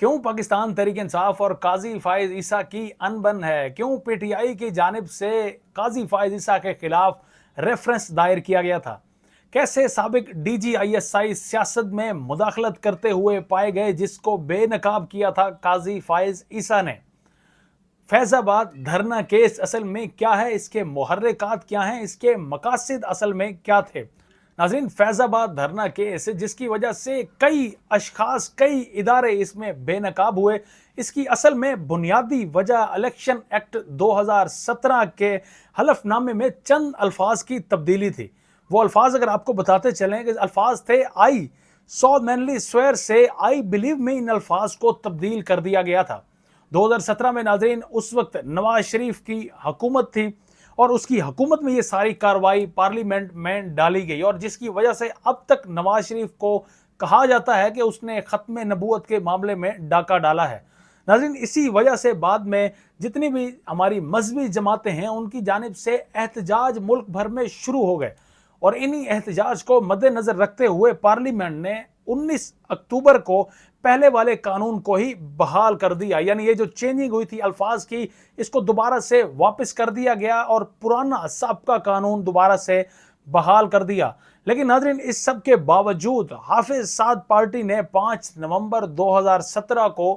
क्यों पाकिस्तान तहरीक इंसाफ और काजी फाइज ईसा की अनबन है? क्यों पीटीआई की जानिब से काजी फाइज ईसा के खिलाफ रेफरेंस दायर किया गया था? कैसे साबिक DGISI सियासत में मुदाखलत करते हुए पाए गए, जिसको बेनकाब किया था काजी फाइज ईसा ने? फैजाबाद धरना केस असल में क्या है? इसके मुहर्रिकात क्या हैं? इसके मकासद असल में क्या थे? नाज़रीन, फैजाबाद धरना केस जिसकी वजह से कई अशखास, कई इदारे इसमें बेनकाब हुए, इसकी असल में बुनियादी वजह इलेक्शन एक्ट 2017 के हलफनामे में चंद अल्फाज की तब्दीली थी। वो अल्फाज अगर आपको बताते चलें कि अल्फाज थे आई सोलमनली स्वेयर से आई बिलीव में, इन अल्फाज को तब्दील कर दिया गया था। 2017 में नाज़रीन उस वक्त नवाज शरीफ की हुकूमत थी और उसकी हुकूमत में ये सारी कार्रवाई पार्लियामेंट में डाली गई, और जिसकी वजह से अब तक नवाज शरीफ को कहा जाता है कि उसने ख़त्म नबूवत के मामले में डाका डाला है। नाज़रीन, इसी वजह से बाद में जितनी भी हमारी मजहबी जमातें हैं उनकी जानिब से एहतजाज मुल्क भर में शुरू हो गए, और इन्हीं एहतजाज को मद्देनज़र रखते हुए पार्लियामेंट ने 19 अक्टूबर को पहले वाले कानून को ही बहाल कर दिया। यानी ये जो चेंजिंग हुई थी अल्फाज की, इसको दोबारा से वापस कर दिया गया और पुराना साबका कानून दोबारा से बहाल कर दिया। लेकिन नाज़रीन, इस सब के बावजूद हाफिज साद पार्टी ने 5 नवंबर 2017 को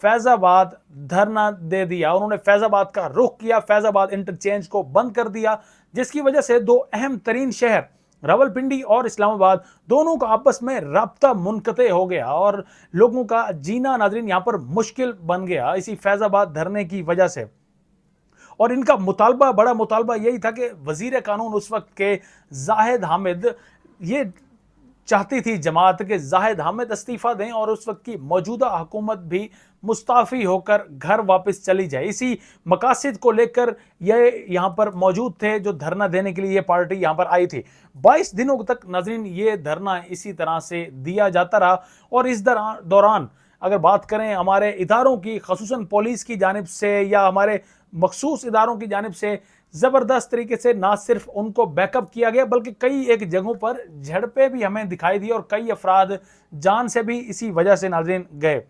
फैजाबाद धरना दे दिया। उन्होंने फैजाबाद का रुख किया, फैजाबाद इंटरचेंज को बंद कर दिया, जिसकी वजह से दो अहम तरीन शहर रावलपिंडी और इस्लामाबाद दोनों का आपस में राब्ता मुनक़ते हो गया और लोगों का जीना नाज़रीन यहाँ पर मुश्किल बन गया इसी फैजाबाद धरने की वजह से। और इनका मुतालबा, बड़ा मुतालबा यही था कि वज़ीर कानून उस वक्त के जाहिद हामिद, ये चाहती थी जमात के जाहिद हामिद इस्तीफ़ा दें और उस वक्त की मौजूदा हुकूमत भी मुस्ताफ़ी होकर घर वापस चली जाए। इसी मकासद को लेकर ये यहाँ पर मौजूद थे, जो धरना देने के लिए ये पार्टी यहाँ पर आई थी। 22 दिनों तक नाज़रीन ये धरना इसी तरह से दिया जाता रहा, और इस दौरान अगर बात करें हमारे इदारों की, ख़ुसूसन पुलिस की जानिब से या हमारे मखसूस इदारों की जानिब से ज़बरदस्त तरीके से ना सिर्फ उनको बैकअप किया गया, बल्कि कई एक जगहों पर झड़पें भी हमें दिखाई दी और कई अफराद जान से भी इसी वजह से नाज़रीन गए।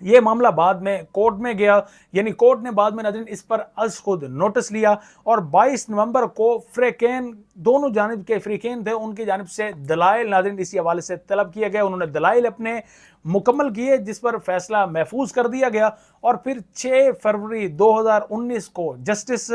ये मामला बाद में कोर्ट में गया, यानी कोर्ट ने बाद में नाज़रीन इस पर अज़ खुद नोटिस लिया, और 22 नवंबर को फ़रीक़ैन, दोनों जानिब के फ़रीक़ैन थे, उनकी जानिब से दलाइल नाज़रीन इसी हवाले से तलब किए गए। उन्होंने दलाइल अपने मुकम्मल किए, जिस पर फैसला महफूज कर दिया गया, और फिर 6 फरवरी 2019 को जस्टिस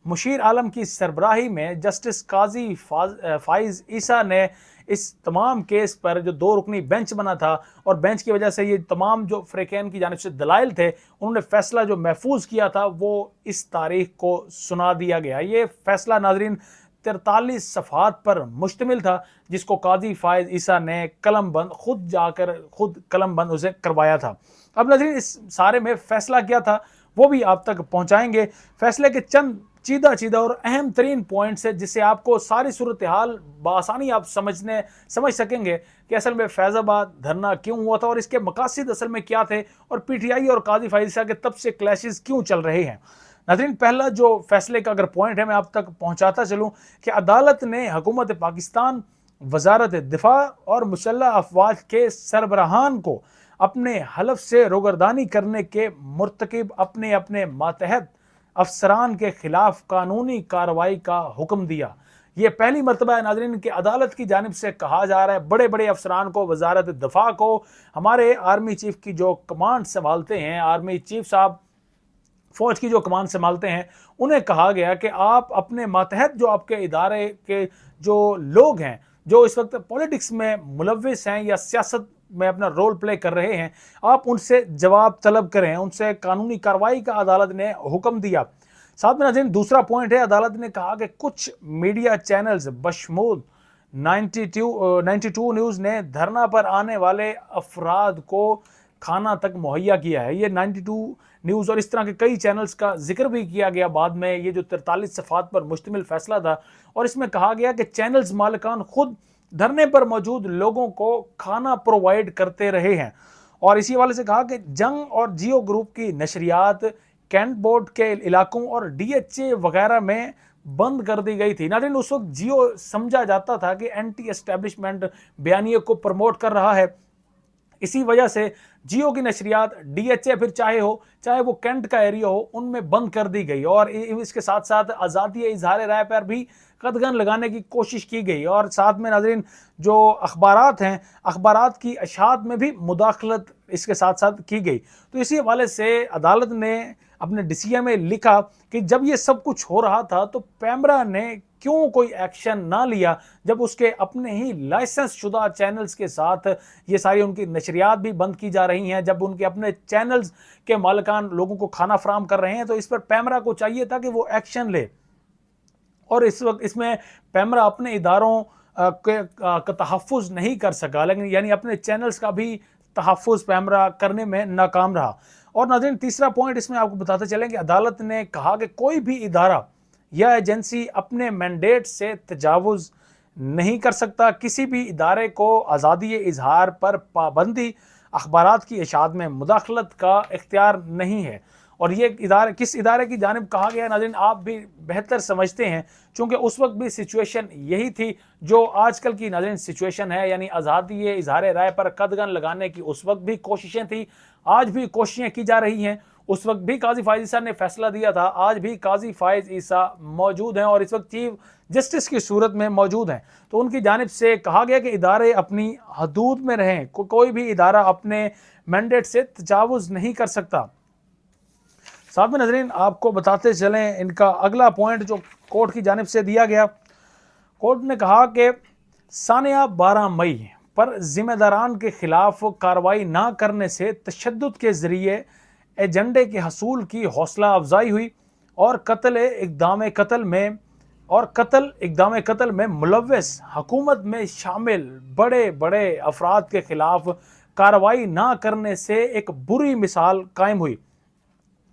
मुशीर आलम की सरबराही में जस्टिस काजी फाइज ईसा ने इस तमाम केस पर जो 2 रुकनी बेंच बना था, और बेंच की वजह से ये तमाम जो फ़रीक़ैन की जानिब से दलाइल थे, उन्होंने फ़ैसला जो महफूज किया था वो इस तारीख को सुना दिया गया। ये फ़ैसला नाज़रीन 43 सफ़हात पर मुश्तमिल था, जिसको काजी फाइज ईसा ने कलमबंद खुद कलमबंद उसे करवाया था। अब नाज़रीन, इस सारे में फ़ैसला क्या था वो भी आप तक पहुँचाएँगे। फ़ैसले के चंद चीदा और अहम तरीन पॉइंट्स है, जिससे आपको सारी सूरत हाल बआसानी आप समझ सकेंगे कि असल में फैज़ाबाद धरना क्यों हुआ था और इसके मकासद असल में क्या थे, और पीटीआई और काजी फाइज ईसा के तब से क्लैशेस क्यों चल रहे हैं। नाज़रीन, पहला जो फैसले का अगर पॉइंट है मैं आप तक पहुँचाता चलूँ कि अदालत ने हुकूमत पाकिस्तान, वजारत दिफा और मुसल्लह अफवाज के सरबराहान को अपने हलफ से रोगरदानी करने के मुर्तकिब अपने मातहत अफसरान के खिलाफ कानूनी कार्रवाई का हुक्म दिया। ये पहली मरतबा है नाज़रीन कि अदालत की जानिब से कहा जा रहा है बड़े बड़े अफसरान को, वजारत दिफा को, हमारे आर्मी चीफ की जो कमांड संभालते हैं, आर्मी चीफ साहब फ़ौज की जो कमान संभालते हैं, उन्हें कहा गया कि आप अपने मातहत जो आपके इदारे के जो लोग हैं, जो इस वक्त पॉलिटिक्स में मुलव्विस हैं या सियासत में अपना रोल प्ले कर रहे हैं, आप उनसे जवाब तलब करें, उनसे कानूनी कार्रवाई का अदालत ने हुक्म दिया। साथ में नाज़रीन दूसरा पॉइंट है, अदालत ने कहा कि कुछ मीडिया चैनल्स बशमूल 92 न्यूज़ ने धरना पर आने वाले अफराद को खाना तक मुहैया किया है। ये 92 न्यूज़ और इस तरह के कई चैनल्स का जिक्र भी किया गया बाद में। ये जो 43 सफ़हात पर मुश्तमिल फ़ैसला था, और इसमें कहा गया कि चैनल्स मालिकान खुद धरने पर मौजूद लोगों को खाना प्रोवाइड करते रहे हैं, और इसी हवाले से कहा कि जंग और जियो ग्रुप की नशरियात कैंट बोर्ड के इलाकों और DHA वगैरह में बंद कर दी गई थी। नाज़रीन, उस वक्त जियो समझा जाता था कि एंटी एस्टेब्लिशमेंट बयानिए को प्रमोट कर रहा है। इसी वजह से जियो की नशरियात DHA फिर चाहे वो कैंट का एरिया हो, उनमें बंद कर दी गई और इसके साथ साथ आज़ादी इजहार राय पर भी कदगन लगाने की कोशिश की गई। और साथ में नाज़रीन जो अखबारात हैं, अखबारात की अशात में भी मुदाखलत इसके साथ साथ की गई। तो इसी हवाले से अदालत ने अपने DCA में लिखा कि जब ये सब कुछ हो रहा था तो पैमरा ने क्यों कोई एक्शन ना लिया, जब उसके अपने ही लाइसेंस शुदा चैनल्स के साथ ये सारी उनकी नशरियात भी बंद की जा रही हैं, जब उनके अपने चैनल्स के मालिकान लोगों को खाना फराहम कर रहे हैं, तो इस पर पैमरा को चाहिए था कि वो एक्शन ले। और इस वक्त इसमें पैमरा अपने इदारों का तहफ़्फ़ुज़ नहीं कर सका, लेकिन यानी अपने चैनल्स का भी तहफ़्फ़ुज़ पैमरा करने में नाकाम रहा। और नाज़रीन तीसरा पॉइंट इसमें आपको बताते चलें कि अदालत ने कहा कि कोई भी इदारा या एजेंसी अपने मैंडेट से तजावुज़ नहीं कर सकता। किसी भी इदारे को आज़ादी इजहार पर पाबंदी, अखबारात की इशाअत में मुदाखलत का इख्तियार नहीं है। और ये इदारे किस इदारे की जानिब कहा गया नाज़रीन, आप भी बेहतर समझते हैं, चूँकि उस वक्त भी सिचुएशन यही थी जो आजकल की नाज़रीन सिचुएशन है, यानी आज़ादी इजहार राय पर कदगन लगाने की उस वक्त भी कोशिशें थी, आज भी कोशिशें की जा रही हैं। उस वक्त भी काजी फायज़ ईसा ने फैसला दिया था, आज भी काजी फायज़ ईसा मौजूद हैं और इस वक्त चीफ जस्टिस की सूरत में मौजूद हैं। तो उनकी जानिब से कहा गया कि इदारे अपनी हदूद में रहें, कोई भी इदारा अपने मैंडेट से तजावुज़ नहीं कर सकता। साथ में नजरीन आपको बताते चलें इनका अगला पॉइंट जो कोर्ट की जानिब से दिया गया। कोर्ट ने कहा कि सानिया 12 मई पर जिम्मेदारान के खिलाफ कार्रवाई ना करने से तशद्दुद के जरिए एजेंडे के हसूल की हौसला अफजाई हुई और कत्ल इक़दाम कत्ल में मुलव्वस हुकूमत में शामिल बड़े बड़े अफराद के खिलाफ कार्रवाई ना करने से एक बुरी मिसाल कायम हुई।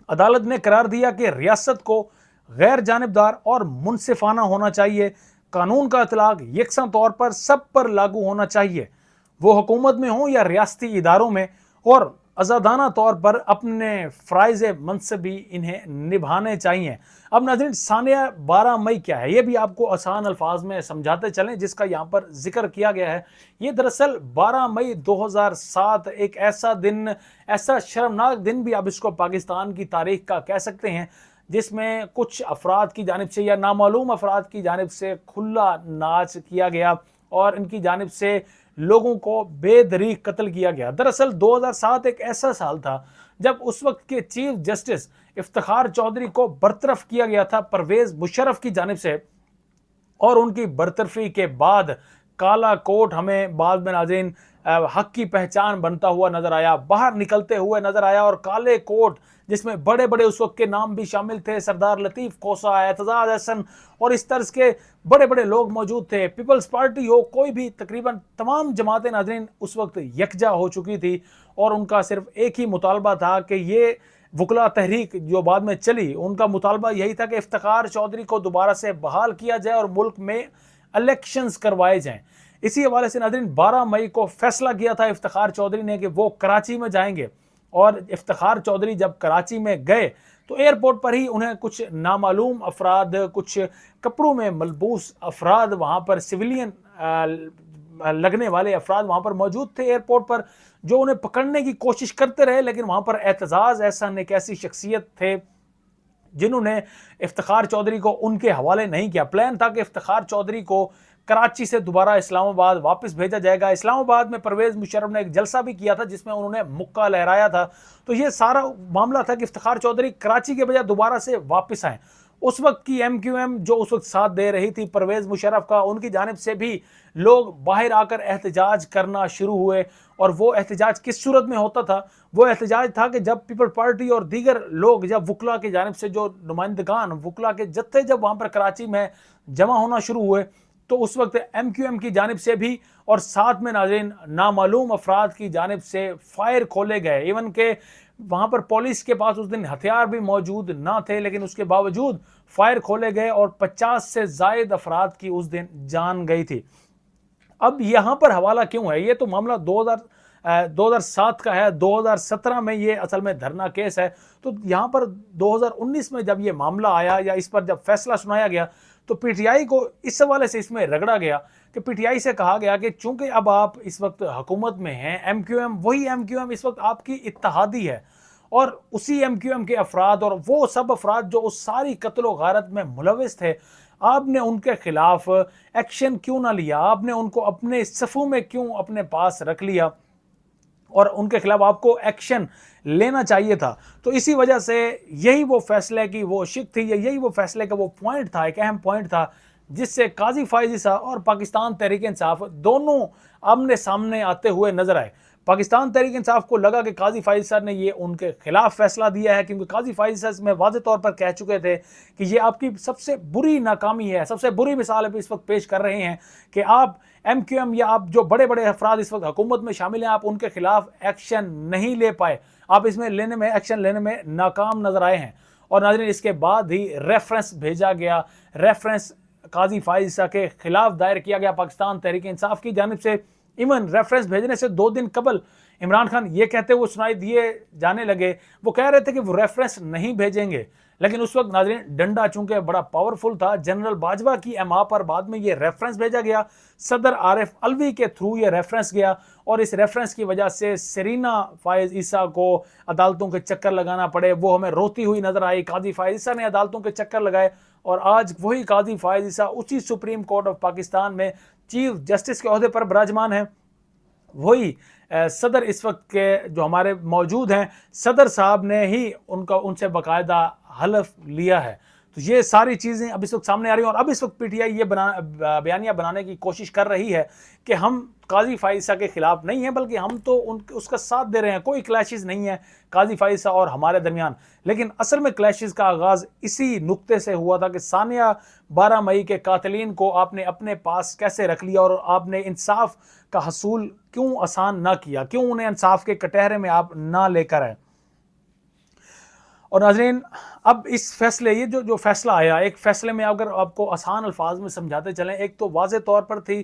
अदालत ने करार दिया कि रियासत को गैर जानिबदार और मुनसिफाना होना चाहिए, कानून का इतलाक यकसा तौर पर सब पर लागू होना चाहिए, वो हुकूमत में हो या रियासती इदारों में, और आज़ादाना तौर पर अपने फ़राइज़ मनसबी इन्हें निभाने चाहिए। अब नाज़रीन सानिया 12 मई क्या है, ये भी आपको आसान अल्फाज में समझाते चलें जिसका यहाँ पर जिक्र किया गया है। ये दरअसल 12 मई 2007 एक ऐसा दिन, ऐसा शर्मनाक दिन भी आप इसको पाकिस्तान की तारीख का कह सकते हैं, जिसमें कुछ अफराद की जानिब से या नामालूम अफराद की जानिब से खुला नाच किया गया और इनकी जानिब से लोगों को बेदरीक कत्ल किया गया। दरअसल 2007 एक ऐसा साल था जब उस वक्त के चीफ जस्टिस इफ्तिखार चौधरी को बरतरफ किया गया था परवेज मुशर्रफ की जानिब से, और उनकी बरतरफी के बाद काला कोट हमें बाद में नाज़रीन हक की पहचान बनता हुआ नजर आया, बाहर निकलते हुए नजर आया। और काले कोट जिसमें बड़े बड़े उस वक्त के नाम भी शामिल थे, सरदार लतीफ़ खोसा, एतजाज हसन और इस तरह के बड़े बड़े लोग मौजूद थे। पीपल्स पार्टी हो, कोई भी, तकरीबन तमाम जमातें नाज़रीन उस वक्त यकजा हो चुकी थी और उनका सिर्फ एक ही मुतालबा था कि ये वकला तहरीक जो बाद में चली, उनका मुतालबा यही था कि इफ्तिखार चौधरी को दोबारा से बहाल किया जाए और मुल्क में इलेक्शंस करवाए जाएं। इसी हवाले से नाज़रीन 12 मई को फैसला किया था इफ्तिखार चौधरी ने कि वो कराची में जाएंगे। और इफ्तिखार चौधरी जब कराची में गए तो एयरपोर्ट पर ही उन्हें कुछ नामालूम अफराद, कुछ कपड़ों में मलबूस अफराद, वहाँ पर सिविलियन लगने वाले अफराद वहाँ पर मौजूद थे एयरपोर्ट पर, जो उन्हें पकड़ने की कोशिश करते रहे। लेकिन वहाँ पर एतजाज हसन एक ऐसी शख्सियत थे जिन्होंने इफ्तिखार चौधरी को उनके हवाले नहीं किया। प्लान था कि इफ्तिखार चौधरी को कराची से दोबारा इस्लामाबाद वापस भेजा जाएगा। इस्लामाबाद में परवेज मुशर्रफ ने एक जलसा भी किया था जिसमें उन्होंने मुक्का लहराया था। तो ये सारा मामला था कि इफ्तिखार चौधरी कराची के बजाय दोबारा से वापस आए। उस वक्त की MQM जो उस वक्त साथ दे रही थी परवेज मुशर्रफ का, उनकी जानिब से भी लोग बाहर आकर एहतजाज करना शुरू हुए। और वो एहतजाज किस सूरत में होता था? वो एहतजाज था कि जब पीपल पार्टी और दीगर लोग, जब वकला की जानिब से जो नुमाइंदगान वकला के जत्थे जब वहाँ पर कराची में जमा होना शुरू हुए, तो उस वक्त MQM की जानिब से भी और साथ में नाज़रीन नामालूम अफराद की जानिब से फायर खोले गए। इवन के वहाँ पर पुलिस के पास उस दिन हथियार भी मौजूद ना थे, लेकिन उसके बावजूद फायर खोले गए और 50 से ज़ायद अफराद की उस दिन जान गई थी। अब यहाँ पर हवाला क्यों है? ये तो मामला 2007 का है। 2017 में ये असल में धरना केस है। तो यहाँ पर 2019 में जब ये मामला आया या इस पर जब फैसला सुनाया गया तो PTI को इस हवाले से इसमें रगड़ा गया کہ پی ٹی آئی سے کہا گیا کہ چونکہ اب آپ اس وقت حکومت میں ہیں، ایم کیو ایم وہی ایم کیو ایم اس وقت آپ کی اتحادی ہے، اور اسی ایم کیو ایم کے افراد اور وہ سب افراد جو اس ساری قتل و غارت میں ملوث تھے، آپ نے ان کے خلاف ایکشن کیوں نہ لیا؟ آپ نے ان کو اپنے صفوں میں کیوں اپنے پاس رکھ لیا اور ان کے خلاف آپ کو ایکشن لینا چاہیے تھا؟ تو اسی وجہ سے یہی وہ فیصلے کی وہ شک تھی، یا یہی وہ فیصلے کا وہ پوائنٹ تھا، ایک اہم پوائنٹ تھا، جس سے قاضی فائز عیسیٰ اور پاکستان تحریک انصاف دونوں آمنے سامنے آتے ہوئے نظر آئے۔ پاکستان تحریک انصاف کو لگا کہ قاضی فائز عیسیٰ نے یہ ان کے خلاف فیصلہ دیا ہے، کیونکہ قاضی فائز عیسیٰ اس میں واضح طور پر کہہ چکے تھے کہ یہ آپ کی سب سے بری ناکامی ہے، سب سے بری مثال ابھی اس وقت پیش کر رہے ہیں کہ آپ ایم کیو ایم یا آپ جو بڑے بڑے افراد اس وقت حکومت میں شامل ہیں، آپ ان کے خلاف ایکشن نہیں لے پائے، آپ اس میں ایکشن لینے میں ناکام نظر آئے ہیں۔ اور ناظرین، اس کے بعد ہی ریفرنس بھیجا گیا، ریفرنس قاضی فائز عیسیٰ کے خلاف دائر کیا گیا پاکستان تحریک انصاف کی جانب سے۔ ایون ریفرنس بھیجنے سے 2 دن قبل عمران خان یہ کہتے ہوئے سنائی دیے جانے لگے، وہ کہہ رہے تھے کہ وہ ریفرنس نہیں بھیجیں گے، لیکن اس وقت ناظرین ڈنڈا چونکہ بڑا پاورفل تھا، جنرل باجوہ کی ایما پر بعد میں یہ ریفرنس بھیجا گیا، صدر عارف علوی کے تھرو یہ ریفرنس گیا، اور اس ریفرنس کی وجہ سے سرینا فائز عیسیٰ کو عدالتوں کے چکر لگانا پڑے، وہ ہمیں روتی ہوئی نظر آئی۔ قاضی فائز عیسیٰ نے عدالتوں کے چکر لگائے، اور آج وہی قاضی فائز عیسیٰ اسی سپریم کورٹ آف پاکستان میں چیف جسٹس کے عہدے پر براجمان ہیں۔ وہی صدر اس وقت کے جو ہمارے موجود ہیں، صدر صاحب نے ہی ان سے باقاعدہ حلف لیا ہے۔ تو یہ ساری چیزیں اب اس وقت سامنے آ رہی ہیں، اور اب اس وقت پی ٹی آئی یہ بیانیہ بنانے کی کوشش کر رہی ہے کہ ہم قاضی فائز عیسیٰ کے خلاف نہیں ہیں، بلکہ ہم تو اس کا ساتھ دے رہے ہیں، کوئی کلیشز نہیں ہے قاضی فائز عیسیٰ اور ہمارے درمیان۔ لیکن اصل میں کلیشز کا آغاز اسی نقطے سے ہوا تھا کہ ثانیہ 12 مئی کے قاتلین کو آپ نے اپنے پاس کیسے رکھ لیا، اور آپ نے انصاف کا حصول کیوں آسان نہ کیا، کیوں انہیں انصاف کے کٹہرے میں آپ نہ لے کر آئے۔ اور ناظرین، اب اس فیصلے یہ جو فیصلہ آیا، ایک فیصلے میں اگر آپ کو آسان الفاظ میں سمجھاتے چلیں، ایک تو واضح طور پر تھی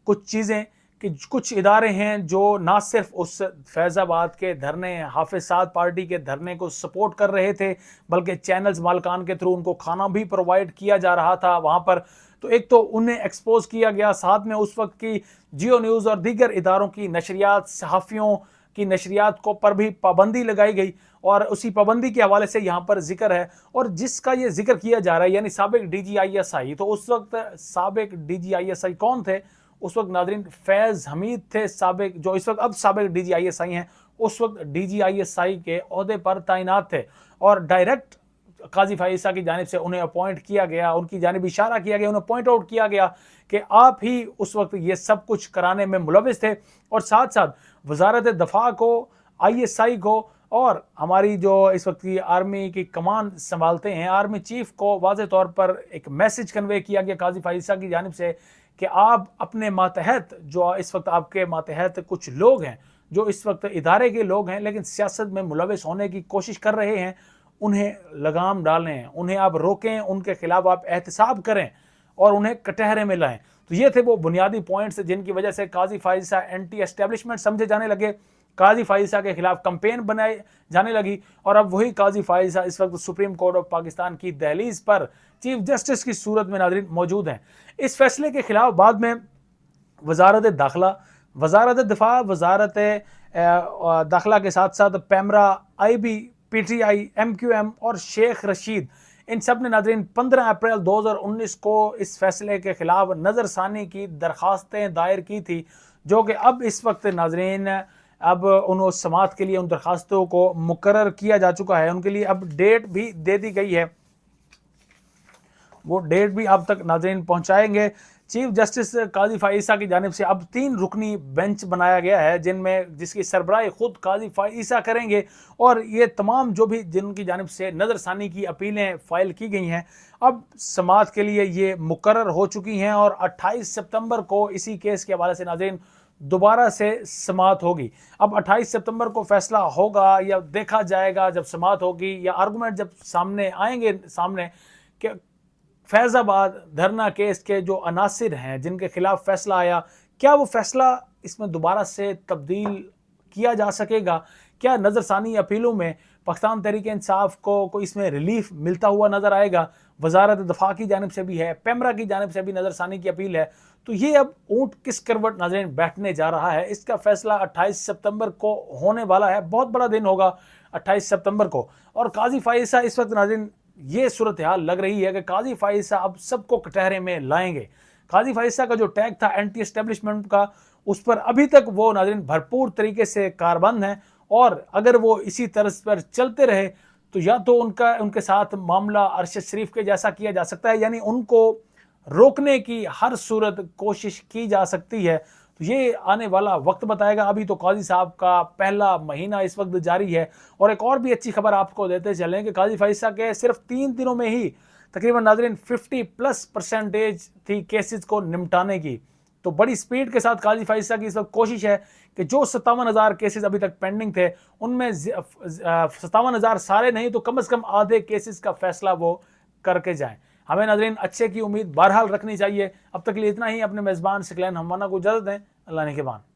کچھ چیزیں کہ کچھ ادارے ہیں جو نہ صرف اس فیض آباد کے دھرنے، حافظ سعد پارٹی کے دھرنے کو سپورٹ کر رہے تھے، بلکہ چینلز مالکان کے تھرو ان کو کھانا بھی پرووائڈ کیا جا رہا تھا وہاں پر۔ تو ایک تو انہیں ایکسپوز کیا گیا، ساتھ میں اس وقت کی جیو نیوز اور دیگر اداروں کی نشریات، صحافیوں کی نشریات کو پر بھی پابندی لگائی گئی، اور اسی پابندی کے حوالے سے یہاں پر ذکر ہے، اور جس کا یہ ذکر کیا جا رہا ہے یعنی سابق D G I S I. تو اس وقت سابق D G I S I کون تھے؟ اس وقت ناظرین فیض حمید تھے، سابق، جو اس وقت اب سابق D G I S I ہیں، اس وقت D G I S I کے عہدے پر تعینات تھے، اور ڈائریکٹ قاضی فائز عیسیٰ کی جانب سے انہیں اپوائنٹ کیا گیا، ان کی جانب اشارہ کیا گیا، انہیں پوائنٹ آؤٹ کیا گیا کہ آپ ہی اس وقت یہ سب کچھ کرانے میں ملوث تھے۔ اور ساتھ ساتھ وزارت دفاع کو، آئی ایس آئی کو، اور ہماری جو اس وقت کی آرمی کی کمان سنبھالتے ہیں، آرمی چیف کو واضح طور پر ایک میسج کنوے کیا گیا قاضی فائز عیسیٰ کی جانب سے کہ آپ اپنے ماتحت، جو اس وقت آپ کے ماتحت کچھ لوگ ہیں جو اس وقت ادارے کے لوگ ہیں لیکن سیاست میں ملوث ہونے کی کوشش کر رہے ہیں، انہیں لگام ڈالیں، انہیں آپ روکیں، ان کے خلاف آپ احتساب کریں اور انہیں کٹہرے میں لائیں۔ تو یہ تھے وہ بنیادی پوائنٹس جن کی وجہ سے قاضی فائز عیسیٰ اینٹی اسٹیبلشمنٹ سمجھے جانے لگے، قاضی فائز عیسیٰ کے خلاف کمپین بنائے جانے لگی، اور اب وہی قاضی فائز عیسیٰ اس وقت سپریم کورٹ آف پاکستان کی دہلیز پر چیف جسٹس کی صورت میں ناظرین موجود ہیں۔ اس فیصلے کے خلاف بعد میں وزارت داخلہ، وزارت دفاع، وزارت داخلہ کے ساتھ ساتھ PEMRA, I B, P T I, M Q M اور شیخ رشید، ان سب نے ناظرین 15 اپریل 2019 کو اس فیصلے کے خلاف نظر ثانی کی درخواستیں دائر کی تھی، جو کہ اب اس وقت ناظرین اب ان سماعت کے لیے ان درخواستوں کو مقرر کیا جا چکا ہے، ان کے لیے اب ڈیٹ بھی دے دی گئی ہے، وہ ڈیٹ بھی اب تک ناظرین پہنچائیں گے۔ چیف جسٹس قاضی فائز عیسیٰ کی جانب سے اب 3 رکنی بینچ بنایا گیا ہے، جس کی سربراہی خود قاضی فائز عیسیٰ کریں گے، اور یہ تمام جو بھی جن کی جانب سے نظر ثانی کی اپیلیں فائل کی گئی ہیں اب سماعت کے لیے یہ مقرر ہو چکی ہیں، اور 28 ستمبر کو اسی کیس کے حوالے سے ناظرین دوبارہ سے سماعت ہوگی۔ اب 28 ستمبر کو فیصلہ ہوگا یا دیکھا جائے گا جب سماعت ہوگی، یا آرگومنٹ جب سامنے آئیں گے سامنے، کہ فیض آباد دھرنا کیس کے جو عناصر ہیں جن کے خلاف فیصلہ آیا، کیا وہ فیصلہ اس میں دوبارہ سے تبدیل کیا جا سکے گا؟ کیا نظر ثانی اپیلوں میں پاکستان تحریک انصاف کو اس میں ریلیف ملتا ہوا نظر آئے گا؟ وزارت دفاع کی جانب سے بھی ہے، پیمرا کی جانب سے بھی نظر ثانی کی اپیل ہے. تو یہ اب اونٹ کس کروٹ ناظرین بیٹھنے جا رہا ہے، اس کا فیصلہ 28 سپتمبر کو ہونے والا ہے. بہت بڑا دن ہوگا 28 سپتمبر کو. اور قاضی فائز عیسیٰ اس وقت ناظرین یہ صورتحال لگ رہی ہے کہ قاضی فائز عیسیٰ اب سب کو کٹہرے میں لائیں گے. قاضی فائز عیسیٰ کا جو ٹیگ تھا اینٹی اسٹیبلشمنٹ کا، اس پر ابھی تک وہ ناظرین بھرپور طریقے سے کاربند ہیں، اور اگر وہ اسی طرز پر چلتے رہے تو یا تو ان کے ساتھ معاملہ ارشد شریف کے جیسا کیا جا سکتا ہے، یعنی ان کو روکنے کی ہر صورت کوشش کی جا سکتی ہے. تو یہ آنے والا وقت بتائے گا. ابھی تو قاضی صاحب کا پہلا مہینہ اس وقت جاری ہے. اور ایک اور بھی اچھی خبر آپ کو دیتے چلیں کہ قاضی فائز عیسیٰ کے صرف 3 دنوں میں ہی تقریباً ناظرین 50% تھی کیسز کو نمٹانے کی. تو بڑی سپیڈ کے ساتھ قاضی فائز عیسیٰ کی اس وقت کوشش ہے کہ جو 57,000 کیسز ابھی تک پینڈنگ تھے، ان میں 57,000 سارے نہیں تو کم از کم آدھے کیسز کا فیصلہ وہ کر کے جائیں. ہمیں ناظرین اچھے کی امید بہرحال رکھنی چاہیے. اب تک کے لیے اتنا ہی. اپنے میزبان ثقلین حمانہ کو اجازت دیں. اللہ نگہبان.